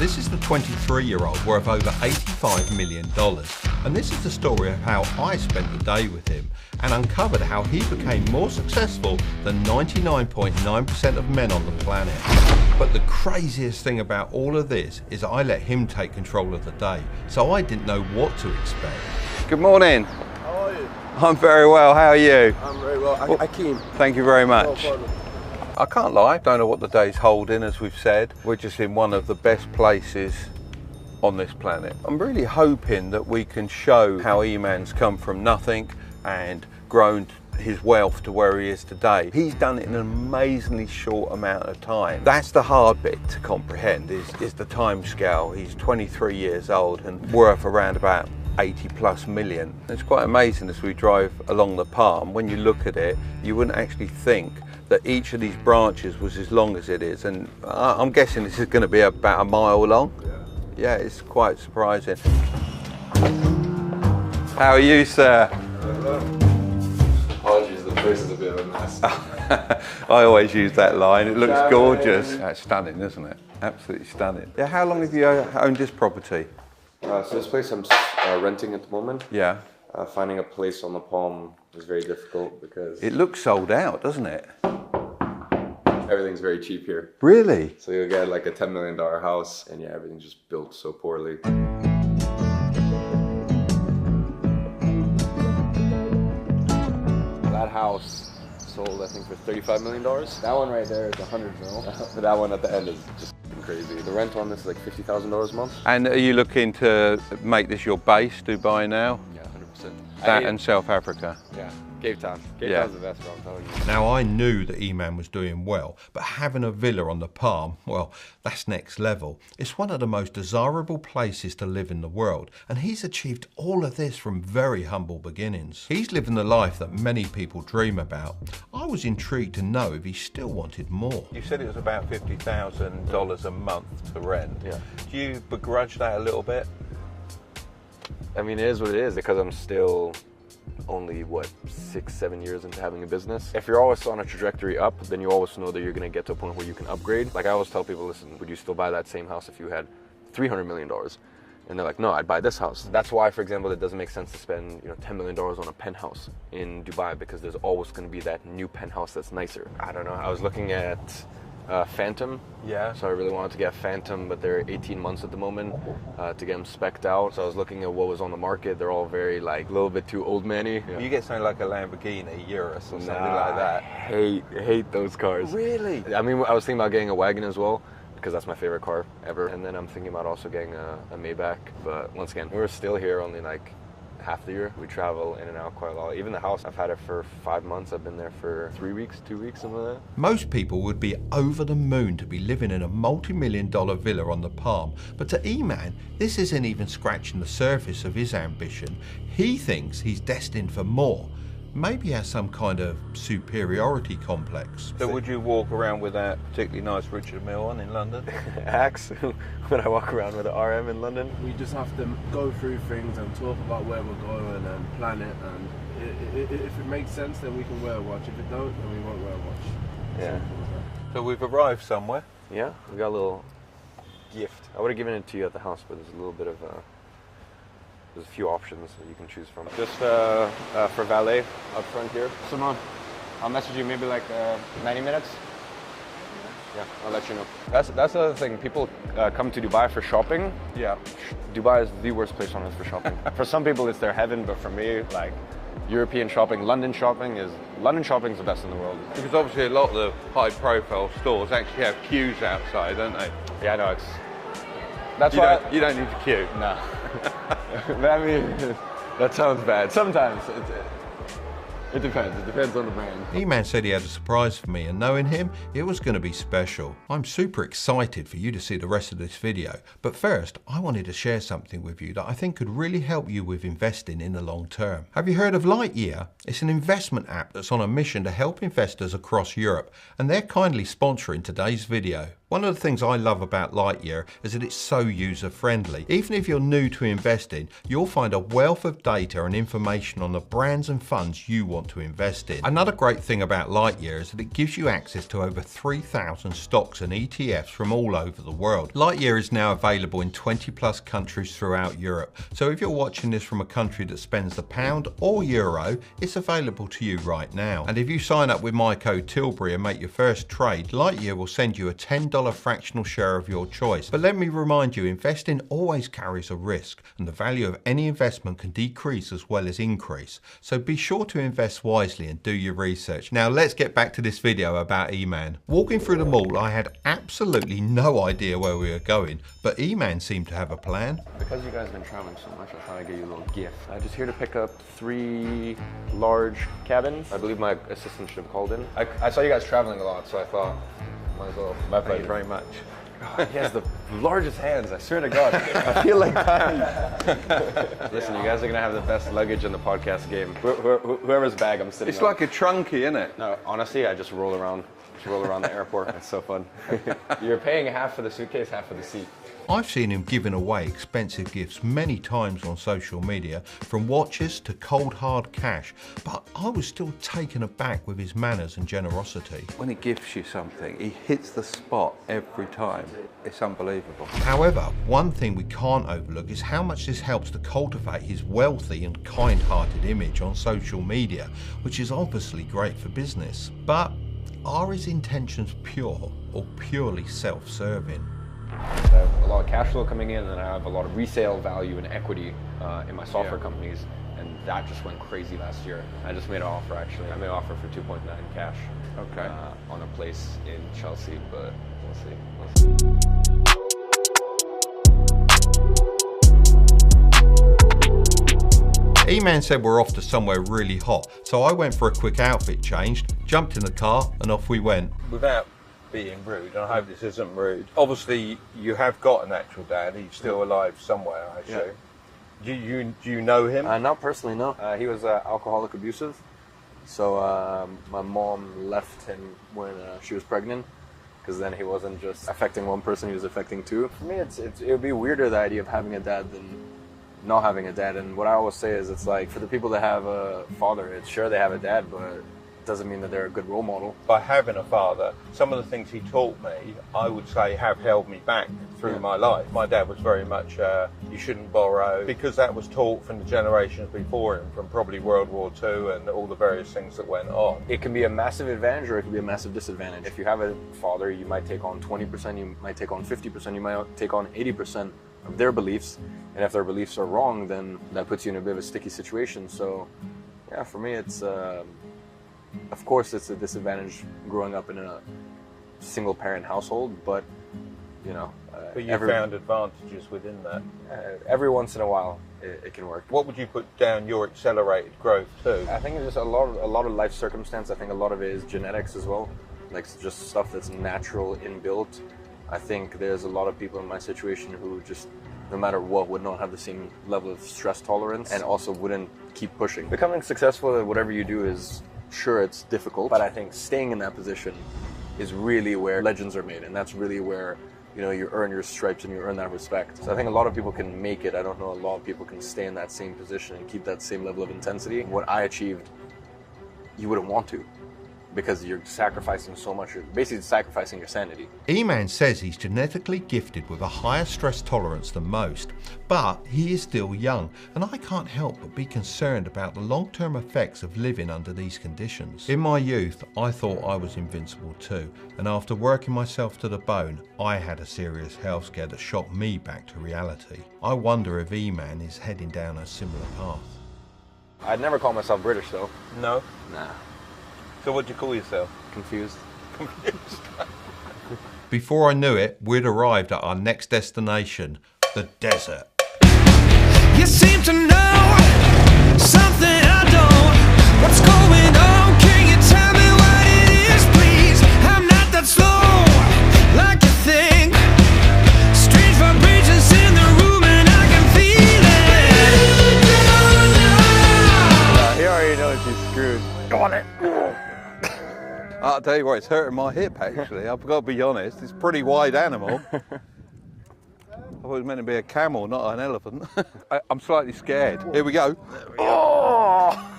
This is the 23-year-old worth over $85 million. And this is the story of how I spent the day with him and uncovered how he became more successful than 99.9% of men on the planet. But the craziest thing about all of this is I let him take control of the day, so I didn't know what to expect. Good morning. How are you? I'm very well, how are you? I'm very well. I came. Thank you very much. No problem. I can't lie, don't know what the day's holding, as we've said. We're just in one of the best places on this planet. I'm really hoping that we can show how Iman's come from nothing and grown his wealth to where he is today. He's done it in an amazingly short amount of time. That's the hard bit to comprehend, is the time scale. He's 23 years old and worth around about 80+ million. It's quite amazing as we drive along the Palm. When you look at it, you wouldn't actually think that each of these branches was as long as it is, and I'm guessing this is going to be about a mile long. Yeah, it's quite surprising. How are you, sir? Apologies, the place is a bit of a mess. I always use that line. It looks gorgeous. That's stunning, isn't it? Absolutely stunning. Yeah, how long have you owned this property? So this place I'm renting at the moment. Yeah. Finding a place on the Palm is very difficult because It looks sold out, doesn't it? everything's very cheap here. Really? So you'll get like a $10 million house and yeah, everything's just built so poorly. That house sold I think for $35 million. That one right there is 100 mil. But that one at the end is just crazy. The rent on this is like $50,000 a month. And are you looking to make this your base, Dubai now? Yeah, 100%. That and South Africa? Yeah, Cape Town. Cape Town's the best, bro, I'm telling you. Now, I knew that Iman was doing well, but having a villa on the Palm, well, that's next level. It's one of the most desirable places to live in the world, and he's achieved all of this from very humble beginnings. He's living the life that many people dream about. I was intrigued to know if he still wanted more. You said it was about $50,000 a month to rent. Yeah. Do you begrudge that a little bit? I mean, it is what it is because I'm still only, what, 6-7 years into having a business. If you're always on a trajectory up, then you always know that you're going to get to a point where you can upgrade. Like I always tell people, listen, would you still buy that same house if you had $300 million? And they're like, no, I'd buy this house. That's why, for example, it doesn't make sense to spend $10 million on a penthouse in Dubai because there's always going to be that new penthouse that's nicer. I don't know. I was looking at Phantom. Yeah. So I really wanted to get Phantom, but they're 18 months at the moment to get them spec'd out. So I was looking at what was on the market. They're all very a little bit too old manny. Yeah. You get something like a Lamborghini Urus or something like that. I hate those cars. Really? I mean, I was thinking about getting a wagon as well because that's my favorite car ever. And then I'm thinking about also getting a Maybach. But once again, we're still here only like half the year. We travel in and out quite a lot. Even the house, I've had it for 5 months. I've been there for 3 weeks, 2 weeks, something like that. Most people would be over the moon to be living in a multi-million-dollar villa on the Palm, but to Iman, this isn't even scratching the surface of his ambition. He thinks he's destined for more. Maybe he has some kind of superiority complex. So would you walk around with that particularly nice Richard Mille on in London? Axe, when I walk around with an RM in London. We just have to go through things and talk about where we're going and plan it, and if it makes sense then we can wear a watch. If it don't, then we won't wear a watch. Yeah. So we've arrived somewhere. Yeah, we got a little gift. I would have given it to you at the house, but there's a little bit of there's a few options that you can choose from. Just for valet up front here. Simon, I'll message you maybe like 90 minutes. Yeah, I'll let you know. That's the other thing. People come to Dubai for shopping. Yeah. Dubai is the worst place on earth for shopping. For some people it's their heaven, but for me, like European shopping, London shopping is the best in the world. Because obviously a lot of the high-profile stores actually have queues outside, don't they? Yeah, no, that's why you don't need to queue. No. I mean, that sounds bad. Sometimes it depends. It depends on the brand. Iman said he had a surprise for me, and knowing him, it was going to be special. I'm super excited for you to see the rest of this video, but first I wanted to share something with you that I think could really help you with investing in the long term. Have you heard of Lightyear? It's an investment app that's on a mission to help investors across Europe, and they're kindly sponsoring today's video. One of the things I love about Lightyear is that it's so user-friendly. Even if you're new to investing, you'll find a wealth of data and information on the brands and funds you want to invest in. Another great thing about Lightyear is that it gives you access to over 3,000 stocks and ETFs from all over the world. Lightyear is now available in 20 plus countries throughout Europe, so if you're watching this from a country that spends the pound or euro, it's available to you right now. And if you sign up with my code Tilbury and make your first trade, Lightyear will send you a $10 fractional share of your choice. But let me remind you, investing always carries a risk, and the value of any investment can decrease as well as increase. So be sure to invest wisely and do your research. Now let's get back to this video about Iman. Walking through the mall, I had absolutely no idea where we were going, but Iman seemed to have a plan. Because you guys have been traveling so much, I thought I'd give you a little gift. I'm just here to pick up 3 large cabins. I believe my assistant should have called in. I saw you guys traveling a lot, so I thought, might as well. My pleasure very much. He has the largest hands, I swear to God. I feel like dying. Listen, you guys are going to have the best luggage in the podcast game. Whoever's bag I'm sitting It's on. like a trunky, isn't it? No, honestly, I just roll around the airport. It's so fun. You're paying half for the suitcase, half for the seat. I've seen him giving away expensive gifts many times on social media, from watches to cold hard cash, but I was still taken aback with his manners and generosity. When he gives you something, he hits the spot every time. It's unbelievable. However, one thing we can't overlook is how much this helps to cultivate his wealthy and kind-hearted image on social media, which is obviously great for business. But are his intentions pure or purely self-serving? I have a lot of cash flow coming in, and I have a lot of resale value and equity in my software companies, and that just went crazy last year. I just made an offer, actually. I made an offer for 2.9 cash on a place in Chelsea, but we'll see. E-Man said we're off to somewhere really hot, so I went for a quick outfit change, jumped in the car, and off we went. Without being rude, and I hope this isn't rude, obviously you have got an actual dad. He's still alive somewhere, I assume. Yeah. Do you know him? Not personally, no. He was alcoholic abusive, so my mom left him when she was pregnant, because then he wasn't just affecting one person, he was affecting 2. For me, it would be weirder, the idea of having a dad than not having a dad. And what I always say is, it's like, for the people that have a father, it's sure they have a dad, but doesn't mean that they're a good role model. By having a father, some of the things he taught me, I would say, have held me back through my life. My dad was very much, you shouldn't borrow, because that was taught from the generations before him, from probably World War II and all the various things that went on. It can be a massive advantage, or it can be a massive disadvantage. If you have a father, you might take on 20%, you might take on 50%, you might take on 80% of their beliefs, and if their beliefs are wrong, then that puts you in a bit of a sticky situation. So yeah, for me, it's of course it's a disadvantage growing up in a single parent household, but you know, but you found advantages within that. Every once in a while it can work. What would you put down your accelerated growth to? I think it's just a lot of life circumstance. I think a lot of it is genetics as well, like just stuff that's natural inbuilt. I think there's a lot of people in my situation who just, no matter what, would not have the same level of stress tolerance, and also wouldn't keep pushing. Becoming successful at whatever you do is, sure, it's difficult, but I think staying in that position is really where legends are made, and that's really where, you know, you earn your stripes and you earn that respect. So I think a lot of people can make it. I don't know a lot of people can stay in that same position and keep that same level of intensity. What I achieved, you wouldn't want to, because you're sacrificing so much. You're basically sacrificing your sanity. E-Man says he's genetically gifted with a higher stress tolerance than most, but he is still young, and I can't help but be concerned about the long-term effects of living under these conditions. In my youth, I thought I was invincible too, and after working myself to the bone, I had a serious health scare that shocked me back to reality. I wonder if E-Man is heading down a similar path. I'd never call myself British though. No? Nah. So what do you call yourself? Confused. Before I knew it, we'd arrived at our next destination, the desert. You seem to know something I don't. What's going on? Can you tell me what it is, please? I'm not that slow, like you think. Strange vibrations in the room and I can feel it. He already knows he's screwed. Got it. I'll tell you what, it's hurting my hip actually. I've got to be honest. It's a pretty wide animal. I thought it was meant to be a camel, not an elephant. I'm slightly scared. Here we go. Oh!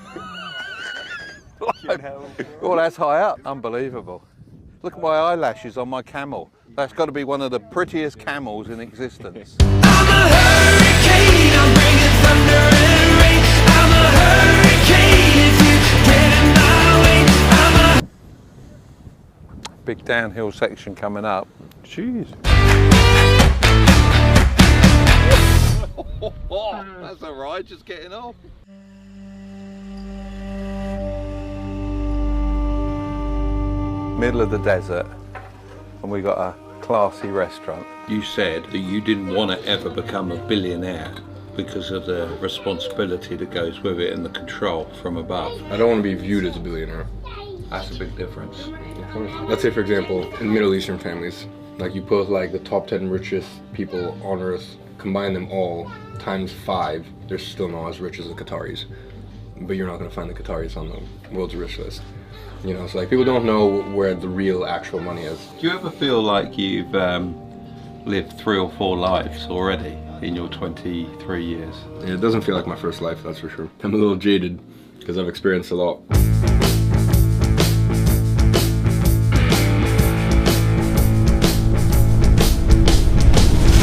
Well, that's high up. Unbelievable. Look at my eyelashes on my camel. That's got to be one of the prettiest camels in existence. I'm a hurricane, I'm bringing thunder and rain. I'm a hurricane if you get in my way. I'm a Big downhill section coming up. Jeez. That's all right, just getting off. Middle of the desert, and we got a classy restaurant. You said that you didn't want to ever become a billionaire because of the responsibility that goes with it and the control from above. I don't want to be viewed as a billionaire. That's a big difference. Let's say, for example, in Middle Eastern families, like you put like the top 10 richest people on earth, combine them all times 5, they're still not as rich as the Qataris. But you're not going to find the Qataris on the world's rich list. You know, so like people don't know where the real actual money is. Do you ever feel like you've lived 3 or 4 lives already in your 23 years? Yeah, it doesn't feel like my first life, that's for sure. I'm a little jaded because I've experienced a lot.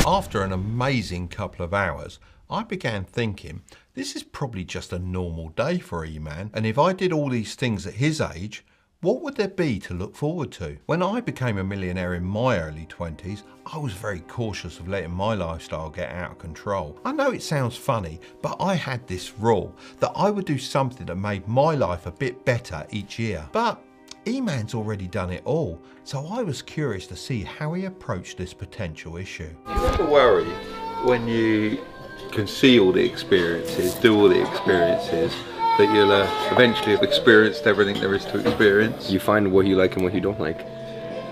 After an amazing couple of hours, I began thinking, this is probably just a normal day for Iman, and if I did all these things at his age, what would there be to look forward to? When I became a millionaire in my early 20s, I was very cautious of letting my lifestyle get out of control. I know it sounds funny, but I had this rule that I would do something that made my life a bit better each year. But Iman's already done it all, so I was curious to see how he approached this potential issue. Do you ever worry when you can see all the experiences, do all the experiences, that you'll eventually have experienced everything there is to experience? You find what you like and what you don't like.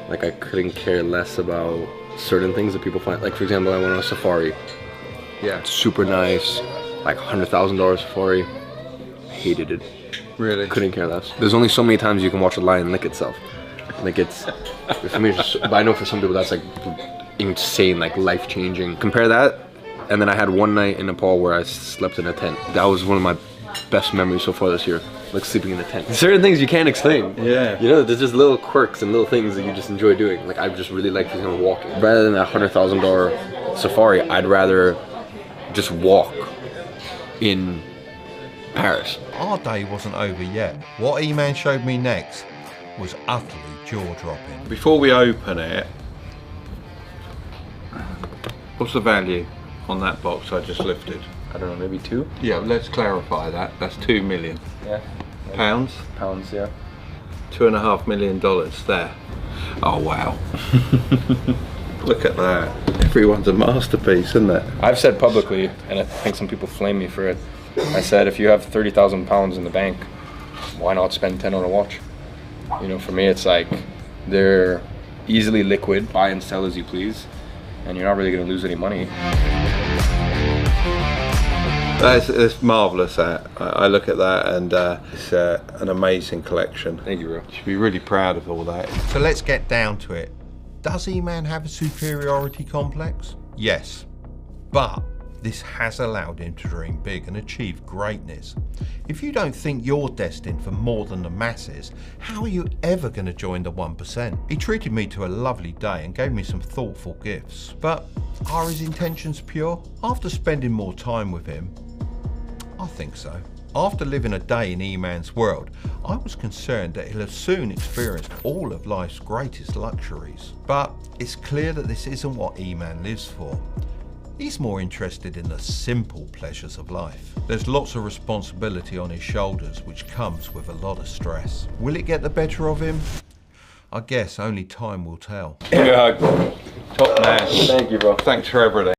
Like I couldn't care less about certain things that people find. Like for example, I went on a safari. Yeah. Super nice, like $100,000 safari. Hated it. Really? Couldn't care less. There's only so many times you can watch a lion lick itself. Like it's, for me, it's just, but I know for some people that's like insane, like life-changing. Compare that, and then I had one night in Nepal where I slept in a tent. That was one of my best memories so far this year, like sleeping in a tent. Certain things you can't explain. Yeah. You know, there's just little quirks and little things that you just enjoy doing. Like I just really like, for example, walking. Rather than a $100,000 safari, I'd rather just walk in Paris. Our day wasn't over yet. What Iman showed me next was utterly jaw-dropping. Before we open it, what's the value on that box I just lifted? I don't know, maybe 2? Yeah, let's clarify that. That's 2 million. Yeah. Pounds? Pounds, yeah. $2.5 million there. Oh wow. Look at that. Everyone's a masterpiece, isn't it? I've said publicly, and I think some people flame me for it, I said if you have 30,000 pounds in the bank, why not spend 10 on a watch? You know, for me it's like they're easily liquid, buy and sell as you please, and you're not really going to lose any money. That's marvellous. I look at that and it's an amazing collection. Thank you, bro. You should be really proud of all that. So let's get down to it. Does Iman have a superiority complex? Yes, but this has allowed him to dream big and achieve greatness. If you don't think you're destined for more than the masses, how are you ever going to join the 1%? He treated me to a lovely day and gave me some thoughtful gifts. But are his intentions pure? After spending more time with him, I think so. After living a day in Iman's world, I was concerned that he'll have soon experienced all of life's greatest luxuries. But it's clear that this isn't what Iman lives for. He's more interested in the simple pleasures of life. There's lots of responsibility on his shoulders, which comes with a lot of stress. Will it get the better of him? I guess only time will tell. Yeah. Top man. Thank you, bro. Thanks for everything.